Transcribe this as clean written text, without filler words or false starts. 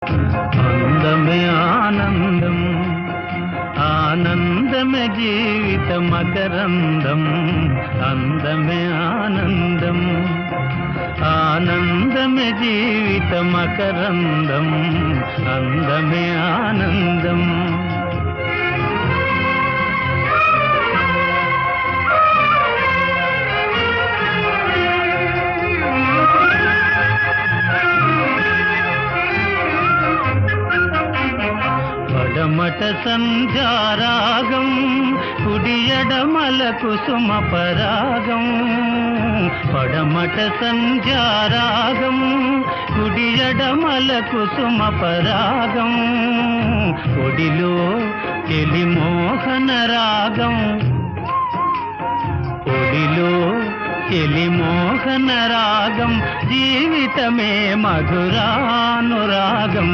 అందమే ఆనందం, ఆనందమే జీవిత మకరందం. అందమే ఆనందం, ఆనందమే జీవిత మకరందం. అందమే ఆనందం. పడమట సంధ్యారాగం, కుడియడమల కుసుమ పరాగం. పడమట సంధ్యారాగం, కుడియడమల కుసుమ పరాగం. ఒడిలో చెలి మోహన రాగం, ఒడిలో చెలి మోహన రాగం. జీవితమే మధురానురాగం.